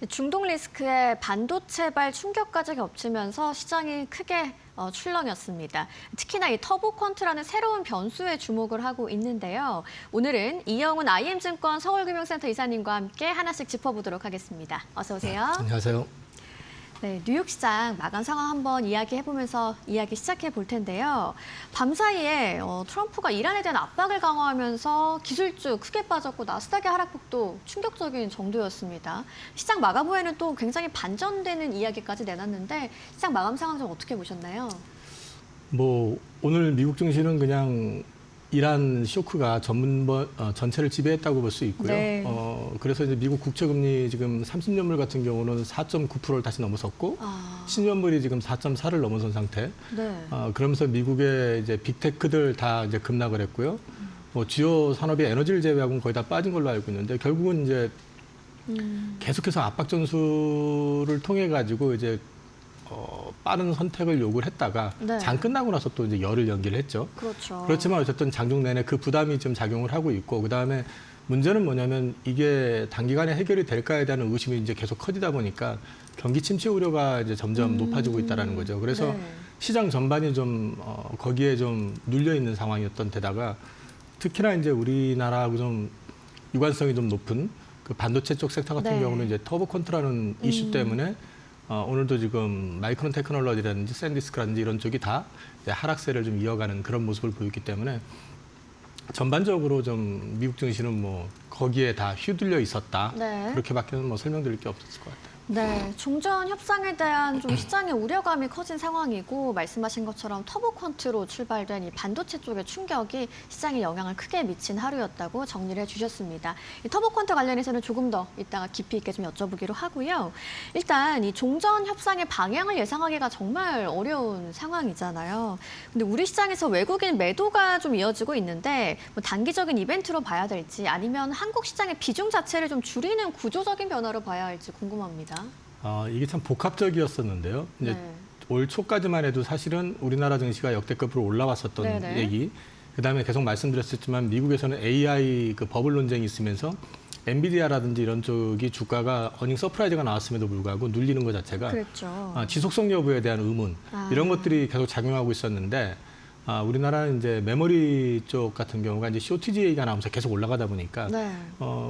중동 리스크에 반도체발 충격까지 겹치면서 시장이 크게 출렁였습니다. 특히나 이 터보퀀트라는 새로운 변수에 주목을 하고 있는데요. 오늘은 이영훈 IM증권 서울금융센터 이사님과 함께 하나씩 짚어보도록 하겠습니다. 어서 오세요. 안녕하세요. 네, 뉴욕 시장 마감 상황 한번 이야기해보면서 이야기 시작해 볼 텐데요. 밤사이에 트럼프가 이란에 대한 압박을 강화하면서 기술주 크게 빠졌고 나스닥의 하락폭도 충격적인 정도였습니다. 시장 마감 후에는 또 굉장히 반전되는 이야기까지 내놨는데 시장 마감 상황 좀 어떻게 보셨나요? 오늘 미국 증시는 그냥 이란 쇼크가 전체를 지배했다고 볼 수 있고요. 네. 그래서 이제 미국 국채금리 지금 30년물 같은 경우는 4.9%를 다시 넘어섰고 10년물이 지금 4.4를 넘어선 상태. 네. 그러면서 미국의 이제 빅테크들 다 이제 급락을 했고요. 주요 산업이 에너지를 제외하고는 거의 다 빠진 걸로 알고 있는데 결국은 이제 계속해서 압박 전술을 통해 가지고 이제 빠른 선택을 요구를 했다가 네. 장 끝나고 나서 또 이제 열을 연기를 했죠. 그렇죠. 그렇지만 어쨌든 장중 내내 그 부담이 좀 작용을 하고 있고 그다음에 문제는 뭐냐면 이게 단기간에 해결이 될까에 대한 의심이 이제 계속 커지다 보니까 경기 침체 우려가 이제 점점 높아지고 있다라는 거죠. 그래서 네. 시장 전반이 좀 거기에 좀 눌려 있는 상황이었던 데다가 특히나 이제 우리나라하고 좀 유관성이 좀 높은 그 반도체 쪽 섹터 같은 네. 경우는 이제 터보컨트라는 이슈 때문에 오늘도 지금 마이크론 테크놀로지라든지 샌디스크라든지 이런 쪽이 다 이제 하락세를 좀 이어가는 그런 모습을 보였기 때문에 전반적으로 좀 미국 증시는 거기에 다 휘둘려 있었다. 네. 그렇게밖에는 설명드릴 게 없었을 것 같아요. 네, 종전 협상에 대한 좀 시장의 우려감이 커진 상황이고 말씀하신 것처럼 터보퀀트로 출발된 이 반도체 쪽의 충격이 시장에 영향을 크게 미친 하루였다고 정리를 해주셨습니다. 이 터보퀀트 관련해서는 조금 더 이따가 깊이 있게 좀 여쭤보기로 하고요. 일단 이 종전 협상의 방향을 예상하기가 정말 어려운 상황이잖아요. 근데 우리 시장에서 외국인 매도가 좀 이어지고 있는데 단기적인 이벤트로 봐야 될지 아니면 한국 시장의 비중 자체를 좀 줄이는 구조적인 변화로 봐야 할지 궁금합니다. 이게 참 복합적이었었는데요. 이제 네. 올 초까지만 해도 사실은 우리나라 증시가 역대급으로 올라왔었던 네네. 얘기. 그다음에 계속 말씀드렸었지만 미국에서는 AI 그 버블 논쟁이 있으면서 엔비디아라든지 이런 쪽이 주가가 어닝 서프라이즈가 나왔음에도 불구하고 눌리는 것 자체가 그랬죠. 지속성 여부에 대한 의문 이런 것들이 계속 작용하고 있었는데 우리나라는 이제 메모리 쪽 같은 경우가 이제 쇼티지 얘기가 나오면서 계속 올라가다 보니까 네.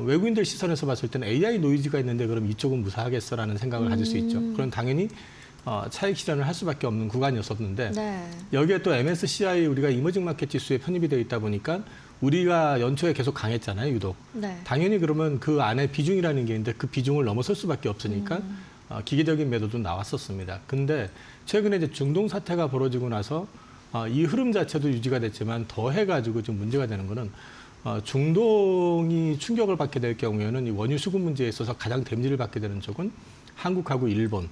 외국인들 시선에서 봤을 때는 AI 노이즈가 있는데 그럼 이쪽은 무사하겠어라는 생각을 가질 수 있죠. 그럼 당연히 차익 실현을 할 수밖에 없는 구간이었었는데 네. 여기에 또 MSCI 우리가 이머징 마켓 지수에 편입이 되어 있다 보니까 우리가 연초에 계속 강했잖아요, 유독. 네. 당연히 그러면 그 안에 비중이라는 게 있는데 그 비중을 넘어설 수밖에 없으니까 기계적인 매도도 나왔었습니다. 근데 최근에 이제 중동 사태가 벌어지고 나서 이 흐름 자체도 유지가 됐지만 더 해가지고 좀 문제가 되는 거는 중동이 충격을 받게 될 경우에는 이 원유 수급 문제에 있어서 가장 데미지를 받게 되는 쪽은 한국하고 일본,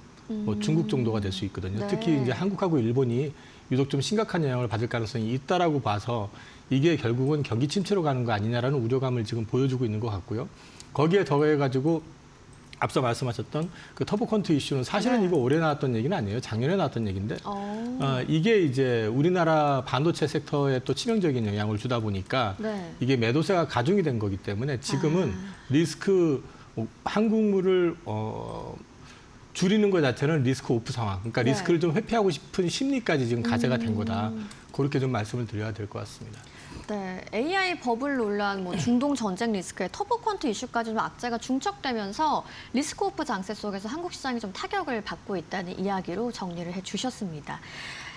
중국 정도가 될 수 있거든요. 네. 특히 이제 한국하고 일본이 유독 좀 심각한 영향을 받을 가능성이 있다라고 봐서 이게 결국은 경기 침체로 가는 거 아니냐라는 우려감을 지금 보여주고 있는 것 같고요. 거기에 더해가지고 앞서 말씀하셨던 그 터보컨트 이슈는 사실은 네. 이거 올해 나왔던 얘기는 아니에요. 작년에 나왔던 얘기인데 이게 이제 우리나라 반도체 섹터에 또 치명적인 영향을 주다 보니까 네. 이게 매도세가 가중이 된 거기 때문에 지금은 리스크 한국물을 줄이는 것 자체는 리스크 오프 상황. 그러니까 네. 리스크를 좀 회피하고 싶은 심리까지 지금 가세가 된 거다. 그렇게 좀 말씀을 드려야 될 것 같습니다. 네, AI 버블 논란, 중동 전쟁 리스크에 터보컨트 이슈까지 좀 악재가 중첩되면서 리스크 오프 장세 속에서 한국 시장이 좀 타격을 받고 있다는 이야기로 정리를 해주셨습니다.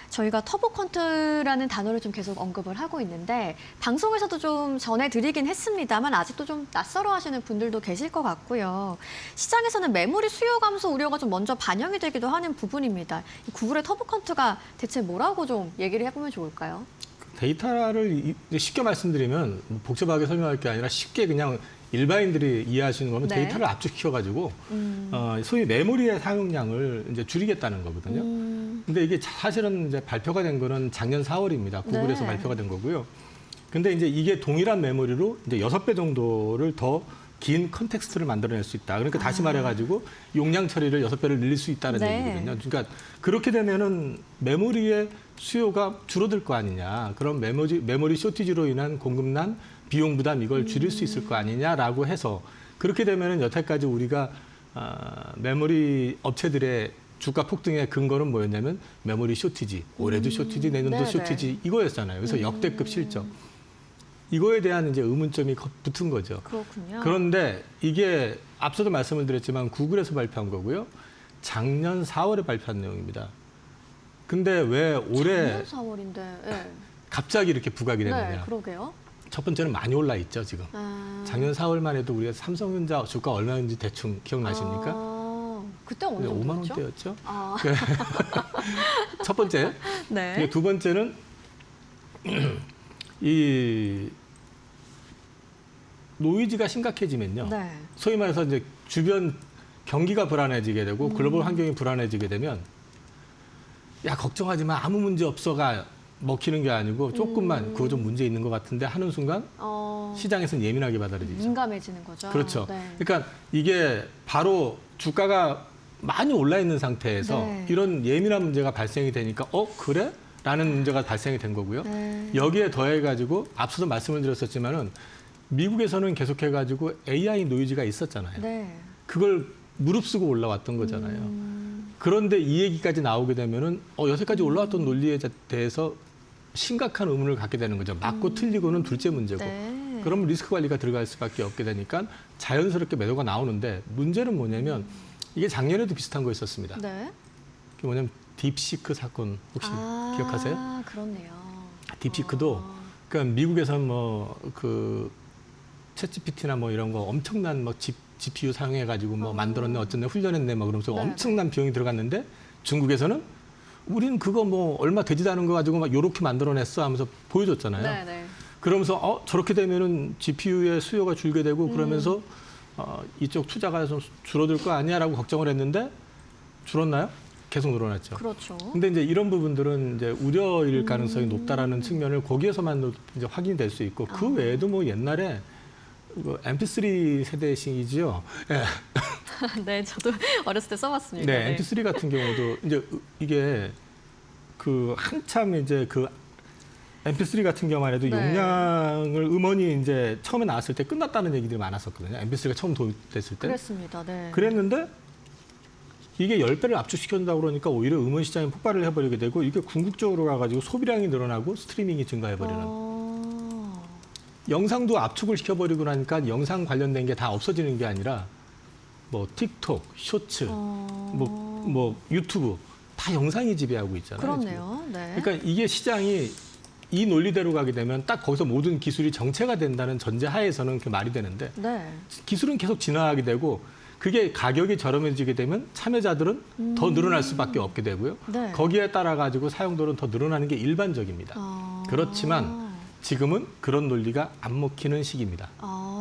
저희가 터보컨트라는 단어를 좀 계속 언급을 하고 있는데 방송에서도 좀 전해드리긴 했습니다만 아직도 좀 낯설어 하시는 분들도 계실 것 같고요. 시장에서는 메모리 수요 감소 우려가 좀 먼저 반영이 되기도 하는 부분입니다. 이 구글의 터보컨트가 대체 뭐라고 좀 얘기를 해보면 좋을까요? 데이터를 쉽게 말씀드리면 복잡하게 설명할 게 아니라 쉽게 그냥 일반인들이 이해할 수 있는 거면 네. 데이터를 압축시켜가지고 소위 메모리의 사용량을 이제 줄이겠다는 거거든요. 근데 이게 사실은 이제 발표가 된 거는 작년 4월입니다. 구글에서 네. 발표가 된 거고요. 근데 이제 이게 동일한 메모리로 이제 6배 정도를 더 긴 컨텍스트를 만들어낼 수 있다. 그러니까 다시 말해가지고 용량 처리를 6배를 늘릴 수 있다는 네. 얘기거든요. 그러니까 그렇게 되면은 메모리의 수요가 줄어들 거 아니냐. 그럼 메모리 쇼티지로 인한 공급난, 비용 부담 이걸 줄일 수 있을 거 아니냐라고 해서 그렇게 되면은 여태까지 우리가 메모리 업체들의 주가 폭등의 근거는 뭐였냐면 메모리 쇼티지, 올해도 쇼티지, 내년도 네네. 쇼티지 이거였잖아요. 그래서 역대급 실적. 이거에 대한 이제 의문점이 붙은 거죠. 그렇군요. 그런데 이게 앞서도 말씀을 드렸지만 구글에서 발표한 거고요. 작년 4월에 발표한 내용입니다. 근데 왜 올해 작년 4월인데. 네. 갑자기 이렇게 부각이 됐느냐. 네, 그러게요. 첫 번째는 많이 올라 있죠, 지금. 작년 4월만 해도 우리가 삼성전자 주가 얼마인지 대충 기억나십니까? 그때 어느 5만 정도였죠? 원대였죠. 아, 첫 번째. 네. 두 번째는 이 노이즈가 심각해지면요. 네. 소위 말해서 이제 주변 경기가 불안해지게 되고 글로벌 환경이 불안해지게 되면 야 걱정하지 마 아무 문제 없어가 먹히는 게 아니고 조금만 그거 좀 문제 있는 것 같은데 하는 순간 시장에서는 예민하게 받아들이죠. 민감해지는 거죠. 그렇죠. 네. 그러니까 이게 바로 주가가 많이 올라 있는 상태에서 네. 이런 예민한 문제가 발생이 되니까 그래? 라는 문제가 발생이 된 거고요. 네. 여기에 더해가지고 앞서도 말씀을 드렸었지만은 미국에서는 계속해가지고 AI 노이즈가 있었잖아요. 네. 그걸 무릅쓰고 올라왔던 거잖아요. 그런데 이 얘기까지 나오게 되면은 여태까지 올라왔던 논리에 대해서 심각한 의문을 갖게 되는 거죠. 맞고 틀리고는 둘째 문제고. 네. 그러면 리스크 관리가 들어갈 수밖에 없게 되니까 자연스럽게 매도가 나오는데 문제는 뭐냐면 이게 작년에도 비슷한 거 있었습니다. 네. 그게 뭐냐면 딥시크 사건 혹시 기억하세요? 아, 그렇네요. 딥시크도 그러니까 미국에서는 뭐그 챗GPT나 뭐 이런 거 엄청난 뭐 GPU 사용해가지고 뭐 만들었네 어쩌네 훈련했네 막 그러면서 네, 엄청난 비용이 들어갔는데 중국에서는 우리는 그거 뭐 얼마 되지도 않은 거 가지고 막 요렇게 만들어냈어 하면서 보여줬잖아요. 네, 네. 그러면서 저렇게 되면은 GPU의 수요가 줄게 되고 그러면서 이쪽 투자가 좀 줄어들 거 아니야라고 걱정을 했는데 줄었나요? 계속 늘어났죠. 그렇죠. 근데 이제 이런 부분들은 이제 우려일 가능성이 높다라는 측면을 거기에서만 이제 확인이 될 수 있고 그 외에도 뭐 옛날에 MP3 세대이시죠? 예. 네, 저도 어렸을 때 써봤습니다. 네, MP3 같은 경우도 이제 이게 그 한참 이제 그 MP3 같은 경우만 해도 네. 용량을 음원이 이제 처음에 나왔을 때 끝났다는 얘기들이 많았었거든요. MP3가 처음 도입됐을 때. 그랬습니다. 네. 그랬는데 이게 10배를 압축시킨다고 그러니까 오히려 음원 시장이 폭발을 해버리게 되고 이게 궁극적으로 가가지고 소비량이 늘어나고 스트리밍이 증가해버리는. 영상도 압축을 시켜버리고 나니까 영상 관련된 게 다 없어지는 게 아니라 뭐 틱톡, 쇼츠, 뭐 유튜브 다 영상이 지배하고 있잖아요. 그렇네요. 네. 그러니까 이게 시장이 이 논리대로 가게 되면 딱 거기서 모든 기술이 정체가 된다는 전제 하에서는 그게 말이 되는데 네. 기술은 계속 진화하게 되고 그게 가격이 저렴해지게 되면 참여자들은 더 늘어날 수밖에 없게 되고요. 네. 거기에 따라 가지고 사용도는 더 늘어나는 게 일반적입니다. 그렇지만 지금은 그런 논리가 안 먹히는 시기입니다.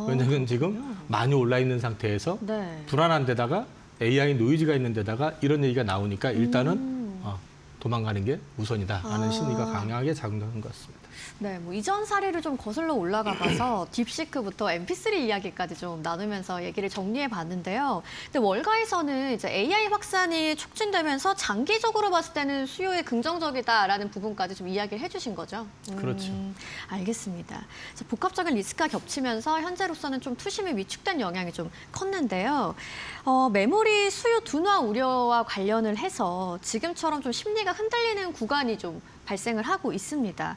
왜냐하면 지금 많이 올라 있는 상태에서 네. 불안한 데다가 AI 노이즈가 있는 데다가 이런 얘기가 나오니까 일단은 도망가는 게 우선이다라는 심리가 강하게 작용하는 것 같습니다. 네, 뭐 이전 사례를 좀 거슬러 올라가 봐서 딥시크부터 MP3 이야기까지 좀 나누면서 얘기를 정리해 봤는데요. 근데 월가에서는 이제 AI 확산이 촉진되면서 장기적으로 봤을 때는 수요에 긍정적이다라는 부분까지 좀 이야기를 해주신 거죠. 그렇죠. 알겠습니다. 그래서 복합적인 리스크가 겹치면서 현재로서는 좀 투심이 위축된 영향이 좀 컸는데요. 메모리 수요 둔화 우려와 관련을 해서 지금처럼 좀 심리가 흔들리는 구간이 좀 발생을 하고 있습니다.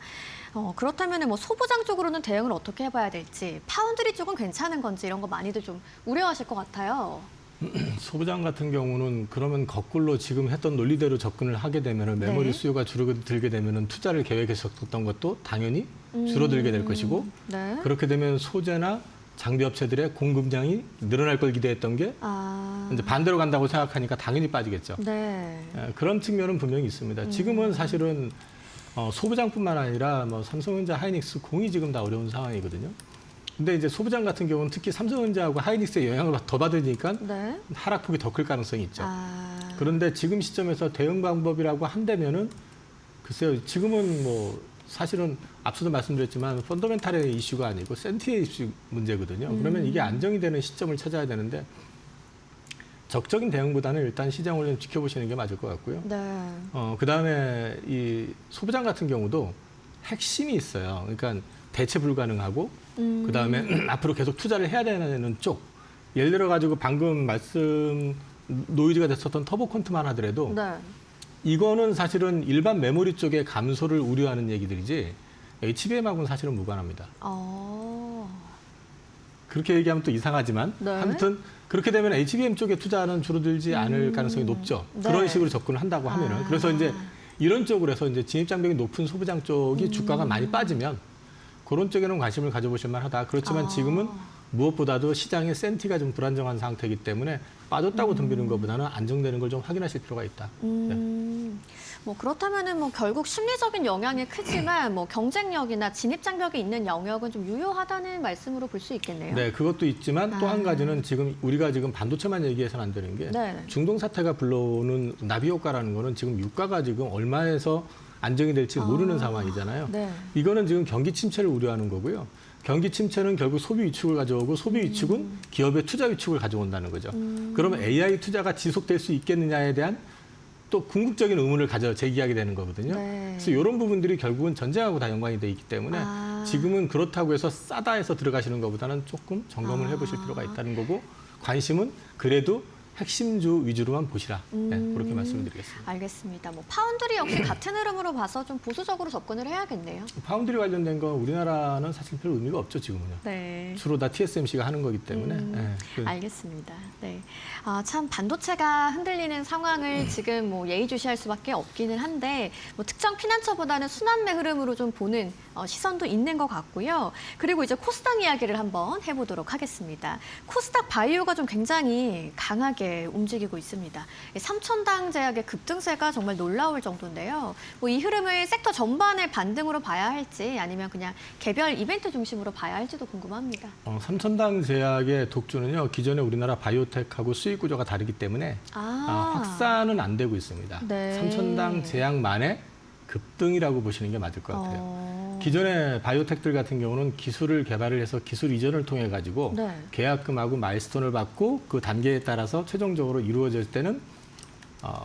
그렇다면 뭐 소부장 쪽으로는 대응을 어떻게 해봐야 될지, 파운드리 쪽은 괜찮은 건지 이런 거 많이들 좀 우려하실 것 같아요. 소부장 같은 경우는 그러면 거꾸로 지금 했던 논리대로 접근을 하게 되면 메모리 네. 수요가 줄어들게 되면 투자를 계획했었던 것도 당연히 줄어들게 될 것이고 네. 그렇게 되면 소재나 장비 업체들의 공급량이 늘어날 걸 기대했던 게 이제 반대로 간다고 생각하니까 당연히 빠지겠죠. 네. 그런 측면은 분명히 있습니다. 지금은 사실은 소부장뿐만 아니라 뭐 삼성전자, 하이닉스, 공이 지금 다 어려운 상황이거든요. 근데 이제 소부장 같은 경우는 특히 삼성전자하고 하이닉스의 영향을 더 받으니까 네. 하락폭이 더 클 가능성이 있죠. 그런데 지금 시점에서 대응 방법이라고 한다면은 글쎄요, 지금은 뭐 사실은 앞서도 말씀드렸지만 펀더멘탈의 이슈가 아니고 센티의 이슈 문제거든요. 그러면 이게 안정이 되는 시점을 찾아야 되는데 적적인 대응보다는 일단 시장을 좀 지켜보시는 게 맞을 것 같고요. 네. 그다음에 이 소부장 같은 경우도 핵심이 있어요. 그러니까 대체 불가능하고 그다음에 앞으로 계속 투자를 해야 되는 쪽 예를 들어 가지고 방금 말씀 노이즈가 됐었던 터보콘트만 하더라도 네. 이거는 사실은 일반 메모리 쪽의 감소를 우려하는 얘기들이지 HBM하고는 사실은 무관합니다. 그렇게 얘기하면 또 이상하지만 네. 아무튼 그렇게 되면 HBM 쪽에 투자는 줄어들지 않을 가능성이 높죠. 네. 그런 식으로 접근을 한다고 하면은. 그래서 이제 이런 쪽으로 해서 이제 진입장벽이 높은 소부장 쪽이 주가가 많이 빠지면 그런 쪽에는 관심을 가져보실 만하다. 그렇지만 지금은 무엇보다도 시장의 센티가 좀 불안정한 상태이기 때문에 빠졌다고 덤비는 것보다는 안정되는 걸 좀 확인하실 필요가 있다. 네. 뭐 그렇다면은 뭐 결국 심리적인 영향이 크지만 뭐 경쟁력이나 진입 장벽이 있는 영역은 좀 유효하다는 말씀으로 볼 수 있겠네요. 네, 그것도 있지만 또 한 가지는 지금 우리가 지금 반도체만 얘기해서는 안 되는 게 네. 중동 사태가 불러오는 나비 효과라는 거는 지금 유가가 지금 얼마에서 안정이 될지 모르는 상황이잖아요. 네. 이거는 지금 경기 침체를 우려하는 거고요. 경기 침체는 결국 소비 위축을 가져오고 소비 위축은 기업의 투자 위축을 가져온다는 거죠. 그러면 AI 투자가 지속될 수 있겠느냐에 대한 또 궁극적인 의문을 제기하게 되는 거거든요. 네. 그래서 이런 부분들이 결국은 전쟁하고 다 연관이 돼 있기 때문에 지금은 그렇다고 해서 싸다 해서 들어가시는 것보다는 조금 점검을 해보실 필요가 있다는 거고 관심은 그래도 핵심주 위주로만 보시라. 네, 그렇게 말씀을 드리겠습니다. 알겠습니다. 뭐 파운드리 역시 같은 흐름으로 봐서 좀 보수적으로 접근을 해야겠네요. 파운드리 관련된 건 우리나라는 사실 별 의미가 없죠, 지금은요. 네. 주로 다 TSMC가 하는 거기 때문에. 네, 알겠습니다. 네. 참 반도체가 흔들리는 상황을 지금 뭐 예의주시할 수밖에 없기는 한데 뭐 특정 피난처보다는 순환매 흐름으로 좀 보는 시선도 있는 것 같고요. 그리고 이제 코스닥 이야기를 한번 해보도록 하겠습니다. 코스닥 바이오가 좀 굉장히 강하게 움직이고 있습니다. 삼천당 제약의 급등세가 정말 놀라울 정도인데요. 뭐 이 흐름을 섹터 전반의 반등으로 봐야 할지 아니면 그냥 개별 이벤트 중심으로 봐야 할지도 궁금합니다. 삼천당 제약의 독주는요, 기존의 우리나라 바이오텍하고 수익 구조가 다르기 때문에 확산은 안 되고 있습니다. 네. 삼천당 제약만의 급등이라고 보시는 게 맞을 것 같아요. 기존의 바이오텍들 같은 경우는 기술을 개발을 해서 기술 이전을 통해 가지고 네. 계약금하고 마일스톤을 받고 그 단계에 따라서 최종적으로 이루어질 때는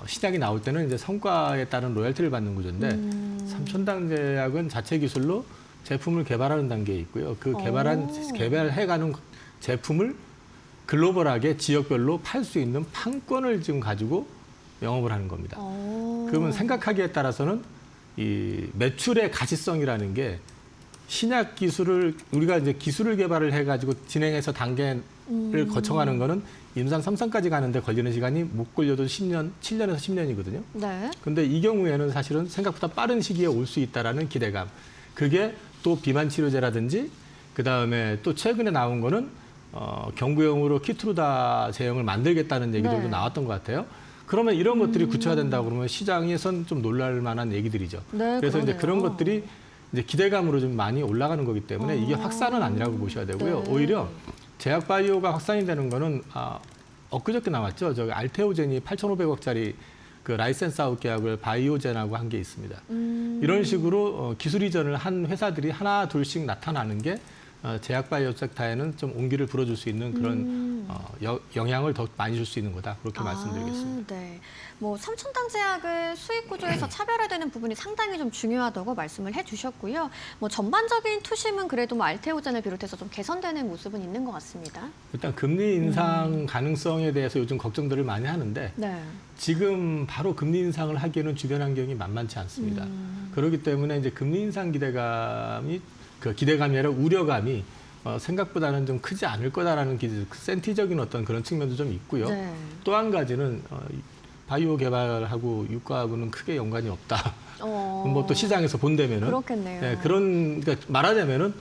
시작이 나올 때는 이제 성과에 따른 로열티를 받는 구조인데 삼천당 제약은 자체 기술로 제품을 개발하는 단계에 있고요. 그 개발해가는 제품을 글로벌하게 지역별로 팔 수 있는 판권을 지금 가지고 영업을 하는 겁니다. 그러면 생각하기에 따라서는 이 매출의 가시성이라는 게 신약 기술을 우리가 이제 기술을 개발을 해가지고 진행해서 단계를 거쳐가는 거는 임상 3상까지 가는데 걸리는 시간이 못 걸려도 10년, 7년에서 10년이거든요. 네. 근데 이 경우에는 사실은 생각보다 빠른 시기에 올 수 있다라는 기대감. 그게 또 비만 치료제라든지 그다음에 또 최근에 나온 거는 경구용으로 키트루다 제형을 만들겠다는 얘기들도 네. 나왔던 것 같아요. 그러면 이런 것들이 구체화된다고 그러면 시장에선 좀 놀랄 만한 얘기들이죠. 네, 그래서 이제 그러네요. 그런 것들이 이제 기대감으로 좀 많이 올라가는 거기 때문에 이게 확산은 아니라고 보셔야 되고요. 네. 오히려 제약 바이오가 확산이 되는 거는 엊그저께 나왔죠. 저기 알테오젠이 8,500억짜리 그 라이센스 아웃 계약을 바이오젠하고 한 게 있습니다. 이런 식으로 기술 이전을 한 회사들이 하나 둘씩 나타나는 게 제약 바이오 섹터에는 좀 온기를 불어줄 수 있는 그런 영향을 더 많이 줄 수 있는 거다. 그렇게 말씀드리겠습니다. 네. 뭐 삼천당 제약을 수익 구조에서 차별화되는 부분이 상당히 좀 중요하다고 말씀을 해주셨고요. 뭐 전반적인 투심은 그래도 뭐 알테오젠을 비롯해서 좀 개선되는 모습은 있는 것 같습니다. 일단 금리 인상 가능성에 대해서 요즘 걱정들을 많이 하는데 네. 지금 바로 금리 인상을 하기에는 주변 환경이 만만치 않습니다. 그렇기 때문에 이제 금리 인상 기대감이 아니라 우려감이 생각보다는 좀 크지 않을 거다라는 센티적인 어떤 그런 측면도 좀 있고요. 네. 또 한 가지는 바이오 개발하고 유가하고는 크게 연관이 없다. 뭐 또 시장에서 본다면은 그렇겠네요. 네, 그러니까 말하자면은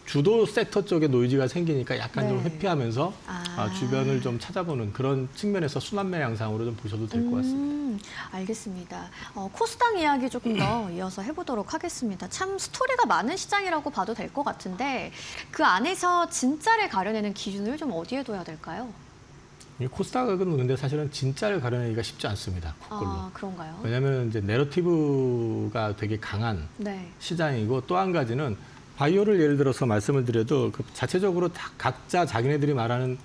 주도 섹터 쪽에 노이즈가 생기니까 약간 좀 네. 회피하면서 주변을 좀 찾아보는 그런 측면에서 순환매 양상으로 좀 보셔도 될 것 같습니다. 알겠습니다. 코스닥 이야기 조금 더 이어서 해보도록 하겠습니다. 참 스토리가 많은 시장이라고 봐도 될 것 같은데 그 안에서 진짜를 가려내는 기준을 좀 어디에 둬야 될까요? 이 코스닥은 근데 사실은 진짜를 가려내기가 쉽지 않습니다. 그걸로. 그런가요? 왜냐하면 이제 내러티브가 되게 강한 네. 시장이고 또 한 가지는 바이오를 예를 들어서 말씀을 드려도 그 자체적으로 각자 자기네들이 말하는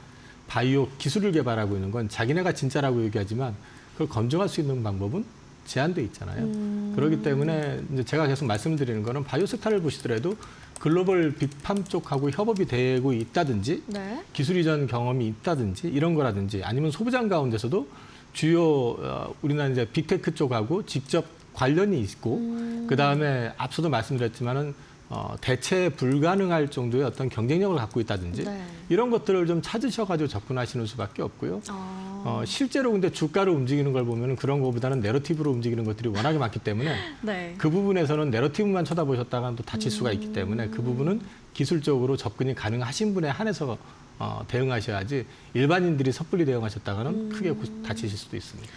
바이오 기술을 개발하고 있는 건 자기네가 진짜라고 얘기하지만 그걸 검증할 수 있는 방법은 제한돼 있잖아요. 그렇기 때문에 이제 제가 계속 말씀드리는 거는 바이오 섹터를 보시더라도 글로벌 빅팜 쪽하고 협업이 되고 있다든지 네. 기술 이전 경험이 있다든지 이런 거라든지 아니면 소비자 가운데서도 주요 우리나라 이제 빅테크 쪽하고 직접 관련이 있고 그다음에 앞서도 말씀드렸지만은 대체 불가능할 정도의 어떤 경쟁력을 갖고 있다든지 네. 이런 것들을 좀 찾으셔가지고 접근하시는 수밖에 없고요. 아. 실제로 근데 주가를 움직이는 걸 보면 그런 것보다는 내러티브로 움직이는 것들이 워낙에 많기 때문에 네. 그 부분에서는 내러티브만 쳐다보셨다가 또 다칠 수가 있기 때문에 그 부분은 기술적으로 접근이 가능하신 분에 한해서 대응하셔야지 일반인들이 섣불리 대응하셨다가는 크게 다치실 수도 있습니다.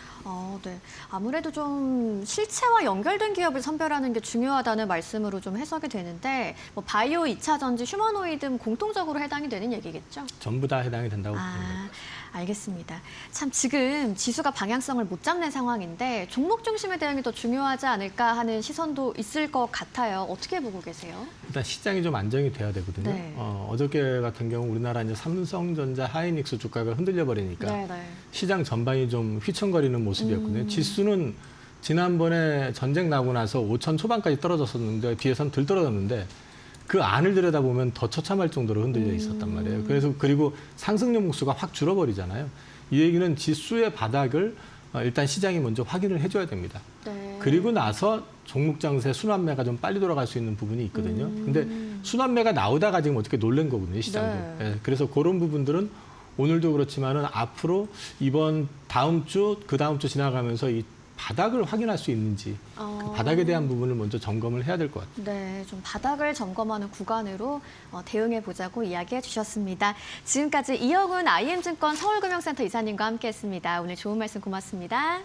네. 아무래도 좀 실체와 연결된 기업을 선별하는 게 중요하다는 말씀으로 좀 해석이 되는데 뭐 바이오, 2차 전지, 휴머노이드 공통적으로 해당이 되는 얘기겠죠? 전부 다 해당이 된다고 보면 됩니다. 알겠습니다. 참 지금 지수가 방향성을 못 잡는 상황인데 종목 중심의 대응이 더 중요하지 않을까 하는 시선도 있을 것 같아요. 어떻게 보고 계세요? 일단 시장이 좀 안정이 돼야 되거든요. 네. 어저께 같은 경우 우리나라 이제 삼성전자, 하이닉스 주가가 흔들려 버리니까 네, 네. 시장 전반이 좀 휘청거리는 모습이었거든요. 지수는 지난번에 전쟁 나고 나서 5천 초반까지 떨어졌었는데 뒤에선 덜 떨어졌는데 그 안을 들여다보면 더 처참할 정도로 흔들려 있었단 말이에요. 그래서 그리고 상승률 목수가 확 줄어버리잖아요. 이 얘기는 지수의 바닥을 일단 시장이 먼저 확인을 해줘야 됩니다. 네. 그리고 나서 종목 장세 순환매가 좀 빨리 돌아갈 수 있는 부분이 있거든요. 근데 순환매가 나오다가 지금 어떻게 놀란 거거든요, 시장도. 네. 예, 그래서 그런 부분들은 오늘도 그렇지만은 앞으로 이번 다음 주, 그 다음 주 지나가면서 이 바닥을 확인할 수 있는지 그 바닥에 대한 부분을 먼저 점검을 해야 될 것 같아요. 네, 좀 바닥을 점검하는 구간으로 대응해 보자고 이야기해 주셨습니다. 지금까지 이영훈 IM증권 서울금융센터 이사님과 함께했습니다. 오늘 좋은 말씀 고맙습니다.